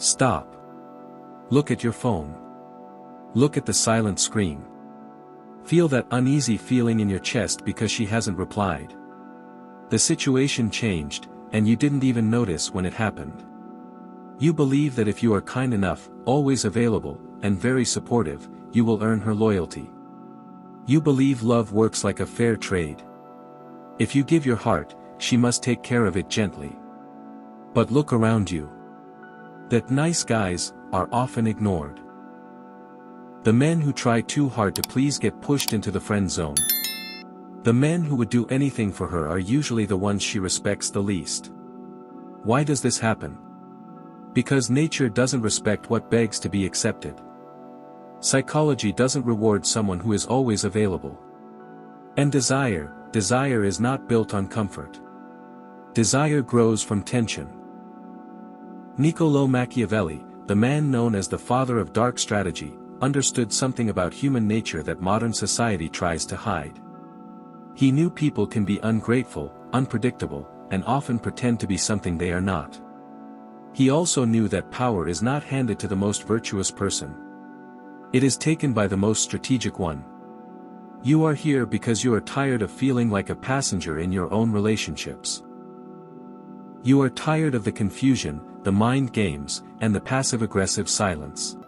Stop. Look at your phone. Look at the silent screen. Feel that uneasy feeling in your chest because she hasn't replied. The situation changed, and you didn't even notice when it happened. You believe that if you are kind enough, always available, and very supportive, you will earn her loyalty. You believe love works like a fair trade. If you give your heart, she must take care of it gently. But look around you. That nice guys are often ignored. The men who try too hard to please get pushed into the friend zone. The men who would do anything for her are usually the ones she respects the least. Why does this happen? Because nature doesn't respect what begs to be accepted. Psychology doesn't reward someone who is always available. And desire is not built on comfort. Desire grows from tension. Niccolò Machiavelli, the man known as the father of dark strategy, understood something about human nature that modern society tries to hide. He knew people can be ungrateful, unpredictable, and often pretend to be something they are not. He also knew that power is not handed to the most virtuous person. It is taken by the most strategic one. You are here because you are tired of feeling like a passenger in your own relationships. You are tired of the confusion, the mind games, and the passive-aggressive silence.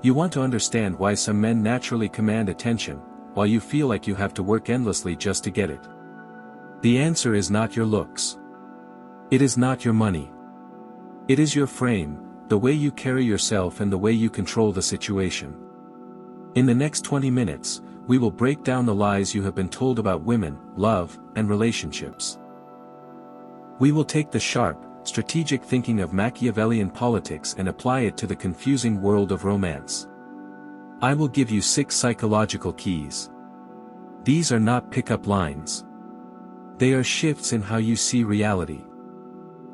You want to understand why some men naturally command attention, while you feel like you have to work endlessly just to get it. The answer is not your looks. It is not your money. It is your frame, the way you carry yourself and the way you control the situation. In the next 20 minutes, we will break down the lies you have been told about women, love, and relationships. We will take the sharp, strategic thinking of Machiavellian politics and apply it to the confusing world of romance. I will give you 6 psychological keys. These are not pickup lines. They are shifts in how you see reality.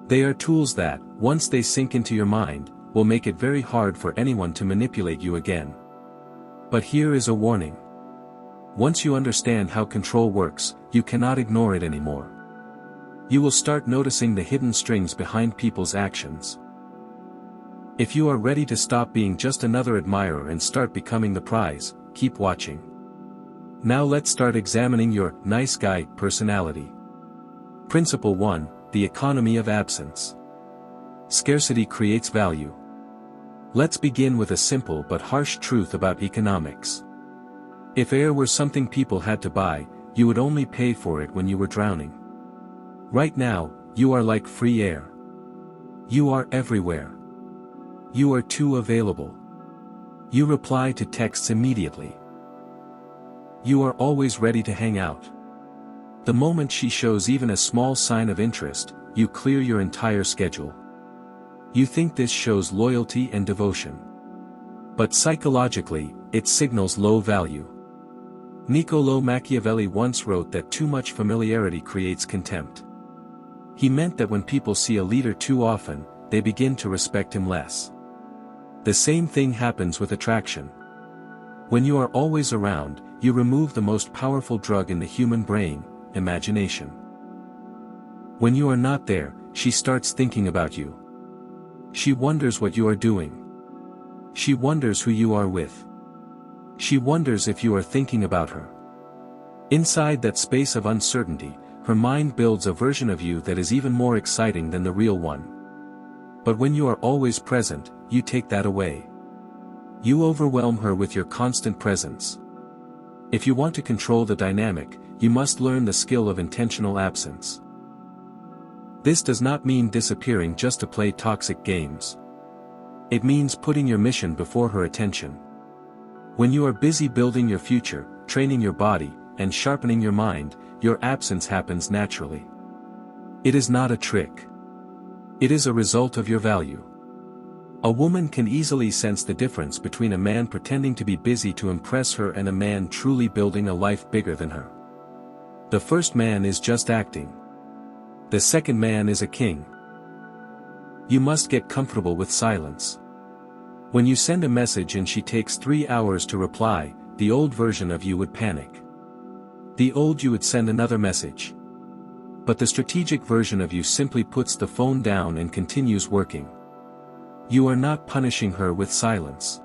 They are tools that, once they sink into your mind, will make it very hard for anyone to manipulate you again. But here is a warning. Once you understand how control works, you cannot ignore it anymore. You will start noticing the hidden strings behind people's actions. If you are ready to stop being just another admirer and start becoming the prize, keep watching. Now let's start examining your nice guy personality. Principle 1, the economy of absence. Scarcity creates value. Let's begin with a simple but harsh truth about economics. If air were something people had to buy, you would only pay for it when you were drowning. Right now, you are like free air. You are everywhere. You are too available. You reply to texts immediately. You are always ready to hang out. The moment she shows even a small sign of interest, you clear your entire schedule. You think this shows loyalty and devotion. But psychologically, it signals low value. Niccolò Machiavelli once wrote that too much familiarity creates contempt. He meant that when people see a leader too often, they begin to respect him less. The same thing happens with attraction. When you are always around, you remove the most powerful drug in the human brain, imagination. When you are not there, she starts thinking about you. She wonders what you are doing. She wonders who you are with. She wonders if you are thinking about her. Inside that space of uncertainty, her mind builds a version of you that is even more exciting than the real one. But when you are always present, you take that away. You overwhelm her with your constant presence. If you want to control the dynamic, you must learn the skill of intentional absence. This does not mean disappearing just to play toxic games. It means putting your mission before her attention. When you are busy building your future, training your body, and sharpening your mind, your absence happens naturally. It is not a trick. It is a result of your value. A woman can easily sense the difference between a man pretending to be busy to impress her and a man truly building a life bigger than her. The first man is just acting. The second man is a king. You must get comfortable with silence. When you send a message and she takes 3 hours to reply, the old version of you would panic. The old you would send another message. But the strategic version of you simply puts the phone down and continues working. You are not punishing her with silence.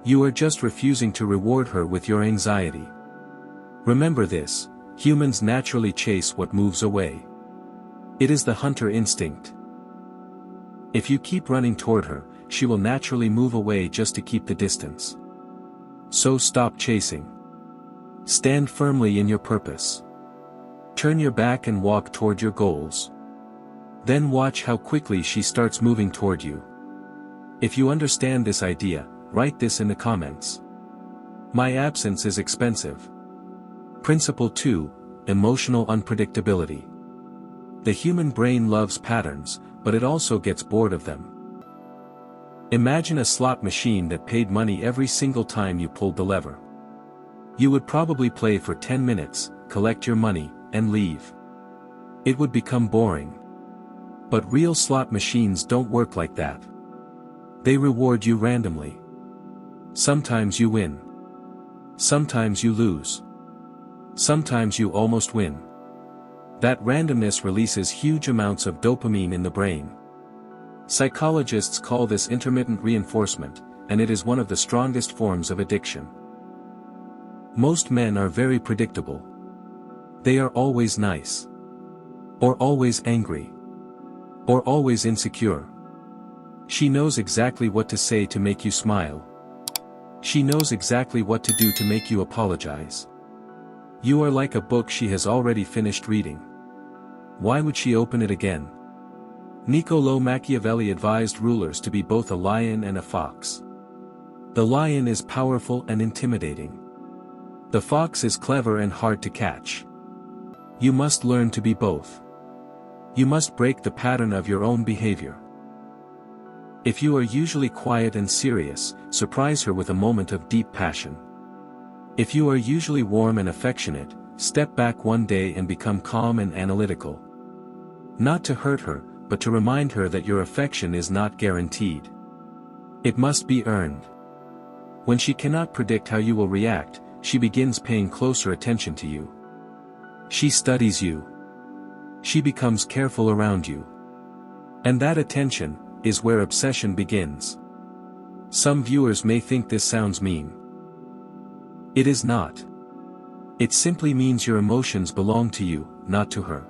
You are just refusing to reward her with your anxiety. Remember this, humans naturally chase what moves away. It is the hunter instinct. If you keep running toward her, she will naturally move away just to keep the distance. So stop chasing. Stand firmly in your purpose. Turn your back and walk toward your goals. Then watch how quickly she starts moving toward you. If you understand this idea, write this in the comments. My absence is expensive. Principle 2, Emotional Unpredictability. The human brain loves patterns, but it also gets bored of them. Imagine a slot machine that paid money every single time you pulled the lever. You would probably play for 10 minutes, collect your money, and leave. It would become boring. But real slot machines don't work like that. They reward you randomly. Sometimes you win. Sometimes you lose. Sometimes you almost win. That randomness releases huge amounts of dopamine in the brain. Psychologists call this intermittent reinforcement, and it is one of the strongest forms of addiction. Most men are very predictable. They are always nice. Or always angry. Or always insecure. She knows exactly what to say to make you smile. She knows exactly what to do to make you apologize. You are like a book she has already finished reading. Why would she open it again? Niccolò Machiavelli advised rulers to be both a lion and a fox. The lion is powerful and intimidating. The fox is clever and hard to catch. You must learn to be both. You must break the pattern of your own behavior. If you are usually quiet and serious, surprise her with a moment of deep passion. If you are usually warm and affectionate, step back one day and become calm and analytical. Not to hurt her, but to remind her that your affection is not guaranteed. It must be earned. When she cannot predict how you will react, she begins paying closer attention to you. She studies you. She becomes careful around you. And that attention is where obsession begins. Some viewers may think this sounds mean. It is not. It simply means your emotions belong to you, not to her.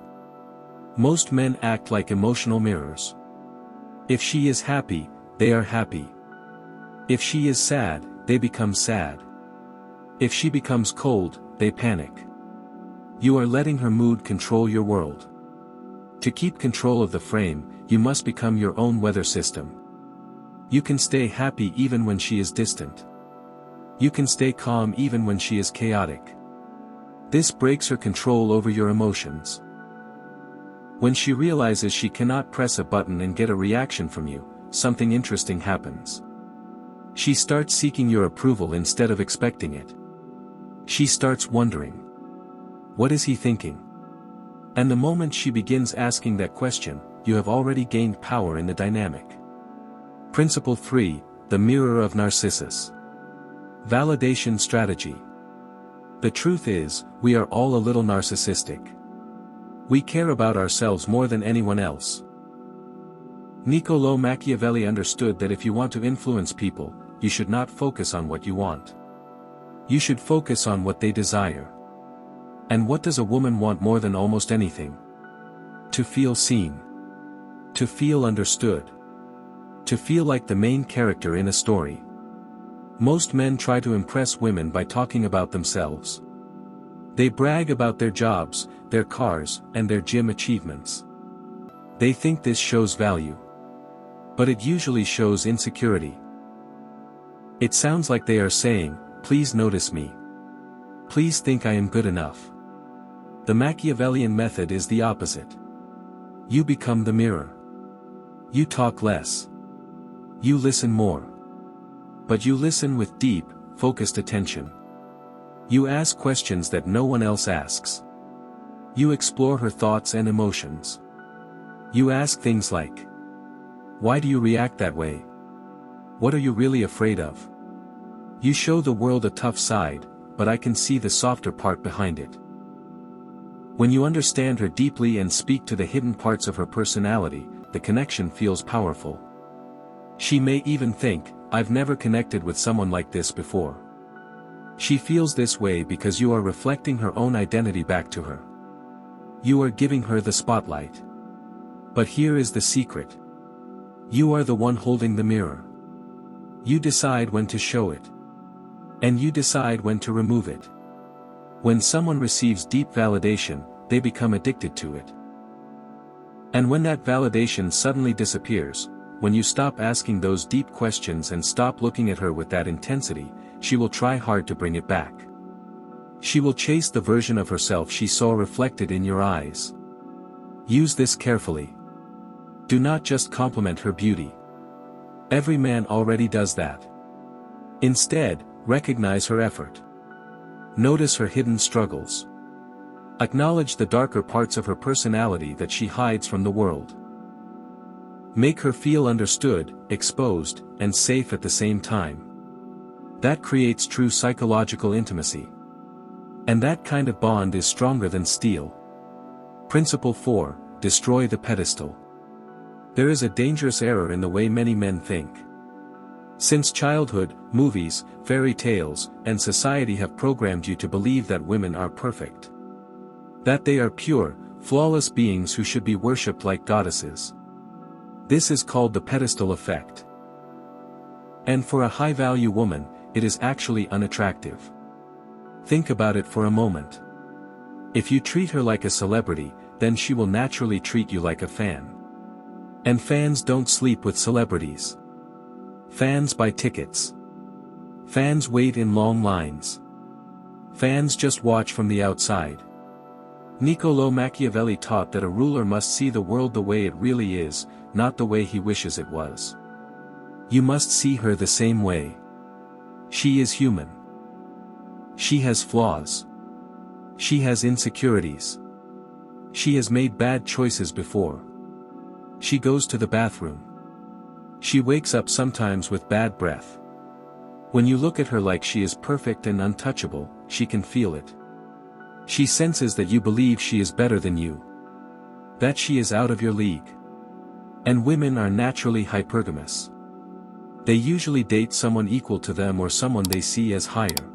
Most men act like emotional mirrors. If she is happy, they are happy. If she is sad, they become sad. If she becomes cold, they panic. You are letting her mood control your world. To keep control of the frame, you must become your own weather system. You can stay happy even when she is distant. You can stay calm even when she is chaotic. This breaks her control over your emotions. When she realizes she cannot press a button and get a reaction from you, something interesting happens. She starts seeking your approval instead of expecting it. She starts wondering, what is he thinking? And the moment she begins asking that question, you have already gained power in the dynamic. Principle 3, the mirror of Narcissus. Validation strategy. The truth is, we are all a little narcissistic. We care about ourselves more than anyone else. Niccolò Machiavelli understood that if you want to influence people, you should not focus on what you want. You should focus on what they desire. And what does a woman want more than almost anything? To feel seen. To feel understood. To feel like the main character in a story. Most men try to impress women by talking about themselves. They brag about their jobs, their cars, and their gym achievements. They think this shows value. But it usually shows insecurity. It sounds like they are saying, please notice me. Please think I am good enough. The Machiavellian method is the opposite. You become the mirror. You talk less. You listen more. But you listen with deep, focused attention. You ask questions that no one else asks. You explore her thoughts and emotions. You ask things like, why do you react that way? What are you really afraid of? You show the world a tough side, but I can see the softer part behind it. When you understand her deeply and speak to the hidden parts of her personality, the connection feels powerful. She may even think, I've never connected with someone like this before. She feels this way because you are reflecting her own identity back to her. You are giving her the spotlight. But here is the secret. You are the one holding the mirror. You decide when to show it. And you decide when to remove it. When someone receives deep validation, they become addicted to it. And when that validation suddenly disappears, when you stop asking those deep questions and stop looking at her with that intensity, she will try hard to bring it back. She will chase the version of herself she saw reflected in your eyes. Use this carefully. Do not just compliment her beauty. Every man already does that. Instead, recognize her effort. Notice her hidden struggles. Acknowledge the darker parts of her personality that she hides from the world. Make her feel understood, exposed, and safe at the same time. That creates true psychological intimacy. And that kind of bond is stronger than steel. Principle 4, destroy the pedestal. There is a dangerous error in the way many men think. Since childhood, movies, fairy tales, and society have programmed you to believe that women are perfect. That they are pure, flawless beings who should be worshipped like goddesses. This is called the pedestal effect. And for a high-value woman, it is actually unattractive. Think about it for a moment. If you treat her like a celebrity, then she will naturally treat you like a fan. And fans don't sleep with celebrities. Fans buy tickets. Fans wait in long lines. Fans just watch from the outside. Niccolò Machiavelli taught that a ruler must see the world the way it really is, not the way he wishes it was. You must see her the same way. She is human. She has flaws. She has insecurities. She has made bad choices before. She goes to the bathroom. She wakes up sometimes with bad breath. When you look at her like she is perfect and untouchable, she can feel it. She senses that you believe she is better than you. That she is out of your league. And women are naturally hypergamous. They usually date someone equal to them or someone they see as higher.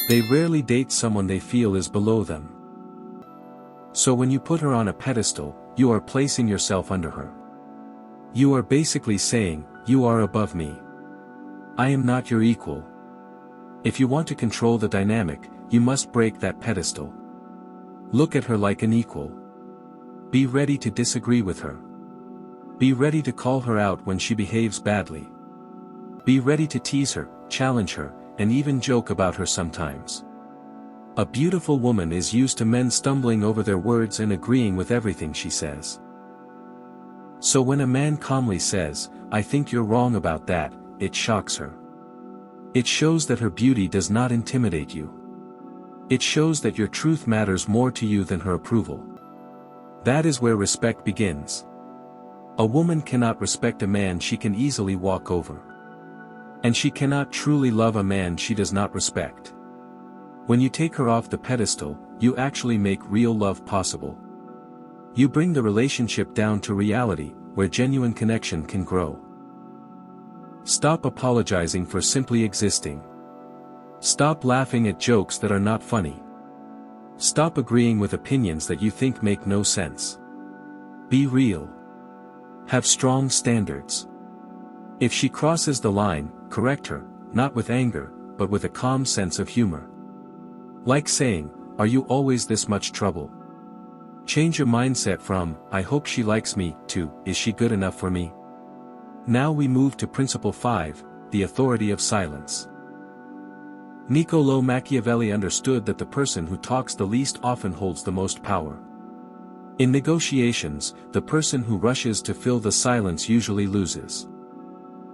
They rarely date someone they feel is below them. So when you put her on a pedestal, you are placing yourself under her. You are basically saying, you are above me. I am not your equal. If you want to control the dynamic, you must break that pedestal. Look at her like an equal. Be ready to disagree with her. Be ready to call her out when she behaves badly. Be ready to tease her, challenge her, and even joke about her sometimes. A beautiful woman is used to men stumbling over their words and agreeing with everything she says. So when a man calmly says, I think you're wrong about that, it shocks her. It shows that her beauty does not intimidate you. It shows that your truth matters more to you than her approval. That is where respect begins. A woman cannot respect a man she can easily walk over. And she cannot truly love a man she does not respect. When you take her off the pedestal, you actually make real love possible. You bring the relationship down to reality, where genuine connection can grow. Stop apologizing for simply existing. Stop laughing at jokes that are not funny. Stop agreeing with opinions that you think make no sense. Be real. Have strong standards. If she crosses the line, correct her, not with anger, but with a calm sense of humor. Like saying, are you always this much trouble? Change your mindset from, I hope she likes me, to, is she good enough for me? Now we move to Principle 5, the authority of silence. Niccolò Machiavelli understood that the person who talks the least often holds the most power. In negotiations, the person who rushes to fill the silence usually loses.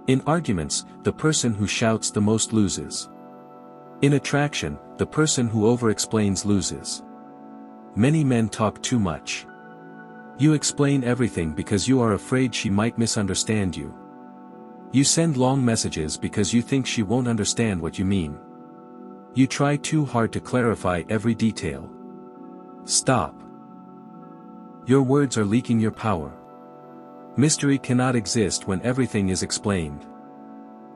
In arguments, the person who shouts the most loses. In attraction, the person who over-explains loses. Many men talk too much. You explain everything because you are afraid she might misunderstand you. You send long messages because you think she won't understand what you mean. You try too hard to clarify every detail. Stop. Your words are leaking your power. Mystery cannot exist when everything is explained.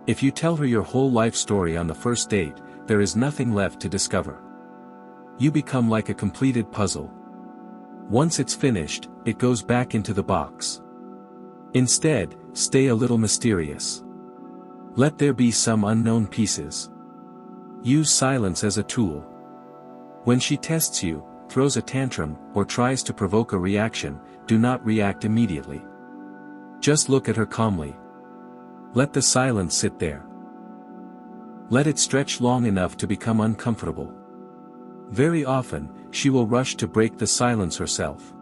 If you tell her your whole life story on the first date, there is nothing left to discover. You become like a completed puzzle. Once it's finished, it goes back into the box. Instead, stay a little mysterious. Let there be some unknown pieces. Use silence as a tool. When she tests you, throws a tantrum, or tries to provoke a reaction, do not react immediately. Just look at her calmly. Let the silence sit there. Let it stretch long enough to become uncomfortable. Very often, she will rush to break the silence herself.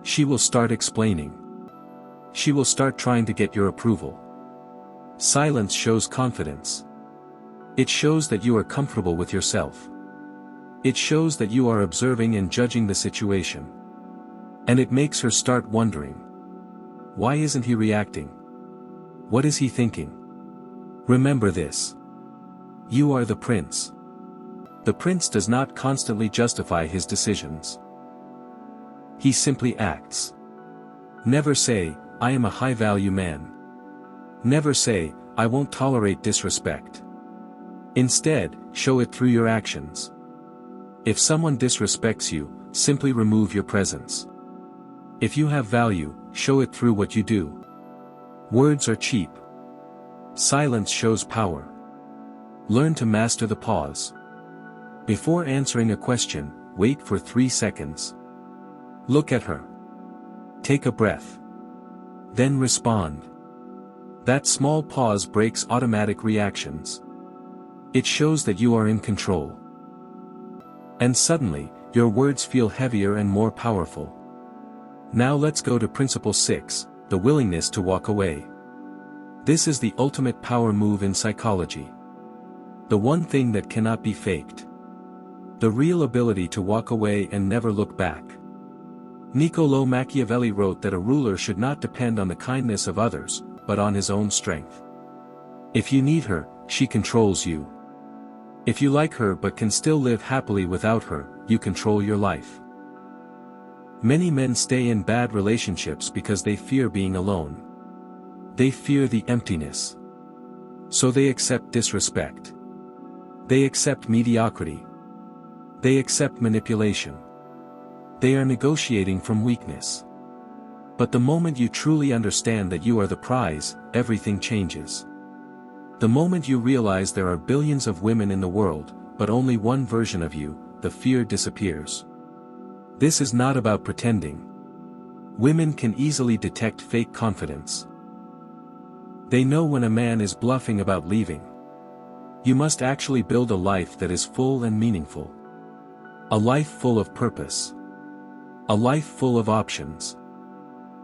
She will start explaining. She will start trying to get your approval. Silence shows confidence. It shows that you are comfortable with yourself. It shows that you are observing and judging the situation. And it makes her start wondering. Why isn't he reacting? What is he thinking? Remember this. You are the prince. The prince does not constantly justify his decisions. He simply acts. Never say, I am a high-value man. Never say, I won't tolerate disrespect. Instead, show it through your actions. If someone disrespects you, simply remove your presence. If you have value, show it through what you do. Words are cheap. Silence shows power. Learn to master the pause. Before answering a question, wait for 3 seconds. Look at her. Take a breath. Then respond. That small pause breaks automatic reactions. It shows that you are in control. And suddenly, your words feel heavier and more powerful. Now let's go to Principle 6, the willingness to walk away. This is the ultimate power move in psychology. The one thing that cannot be faked. The real ability to walk away and never look back. Niccolò Machiavelli wrote that a ruler should not depend on the kindness of others, but on his own strength. If you need her, she controls you. If you like her but can still live happily without her, you control your life. Many men stay in bad relationships because they fear being alone. They fear the emptiness. So they accept disrespect. They accept mediocrity. They accept manipulation. They are negotiating from weakness. But the moment you truly understand that you are the prize, everything changes. The moment you realize there are billions of women in the world, but only one version of you, the fear disappears. This is not about pretending. Women can easily detect fake confidence. They know when a man is bluffing about leaving. You must actually build a life that is full and meaningful. A life full of purpose. A life full of options.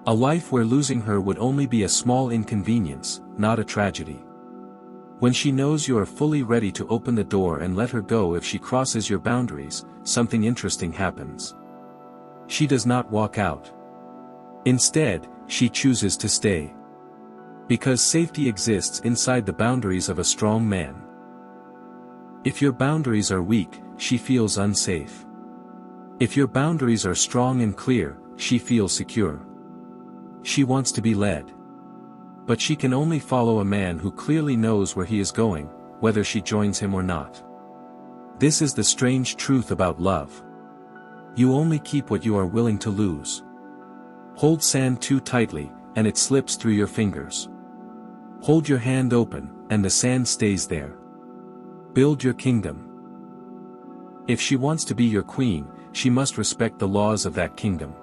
A life where losing her would only be a small inconvenience, not a tragedy. When she knows you are fully ready to open the door and let her go if she crosses your boundaries, something interesting happens. She does not walk out. Instead, she chooses to stay. Because safety exists inside the boundaries of a strong man. If your boundaries are weak, she feels unsafe. If your boundaries are strong and clear, she feels secure. She wants to be led. But she can only follow a man who clearly knows where he is going, whether she joins him or not. This is the strange truth about love. You only keep what you are willing to lose. Hold sand too tightly, and it slips through your fingers. Hold your hand open, and the sand stays there. Build your kingdom. If she wants to be your queen, she must respect the laws of that kingdom.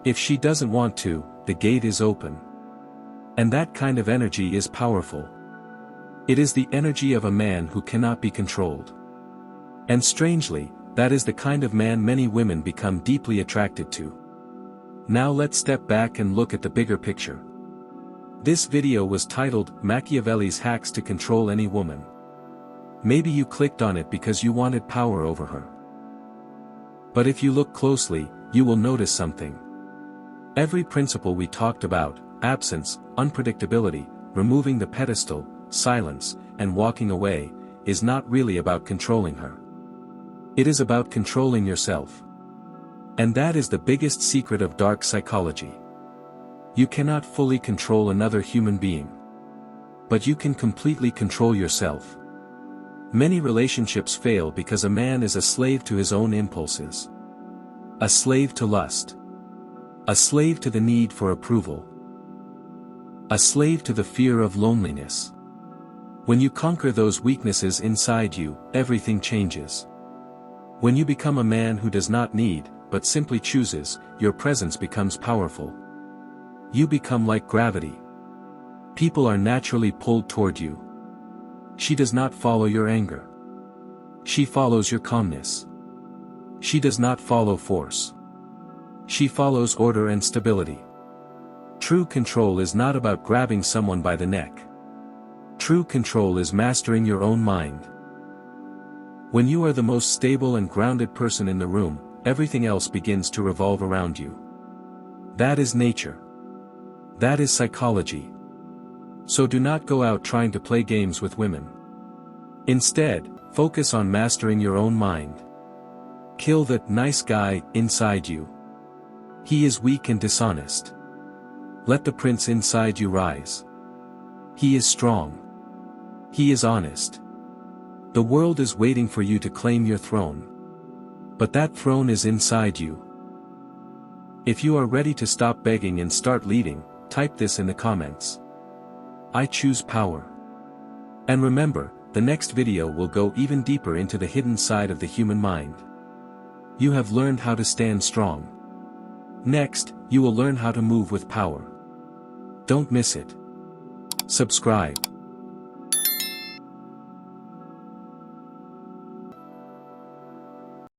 If she doesn't want to, the gate is open. And that kind of energy is powerful. It is the energy of a man who cannot be controlled. And strangely, that is the kind of man many women become deeply attracted to. Now let's step back and look at the bigger picture. This video was titled, Machiavelli's Hacks to Control Any Woman. Maybe you clicked on it because you wanted power over her. But if you look closely, you will notice something. Every principle we talked about, absence, unpredictability, removing the pedestal, silence, and walking away, is not really about controlling her. It is about controlling yourself. And that is the biggest secret of dark psychology. You cannot fully control another human being. But you can completely control yourself. Many relationships fail because a man is a slave to his own impulses. A slave to lust. A slave to the need for approval. A slave to the fear of loneliness. When you conquer those weaknesses inside you, everything changes. When you become a man who does not need, but simply chooses, your presence becomes powerful. You become like gravity. People are naturally pulled toward you. She does not follow your anger. She follows your calmness. She does not follow force. She follows order and stability. True control is not about grabbing someone by the neck. True control is mastering your own mind. When you are the most stable and grounded person in the room, everything else begins to revolve around you. That is nature. That is psychology. So do not go out trying to play games with women. Instead, focus on mastering your own mind. Kill that nice guy inside you. He is weak and dishonest. Let the prince inside you rise. He is strong. He is honest. The world is waiting for you to claim your throne. But that throne is inside you. If you are ready to stop begging and start leading, type this in the comments. I choose power. And remember, the next video will go even deeper into the hidden side of the human mind. You have learned how to stand strong. Next, you will learn how to move with power. Don't miss it. Subscribe.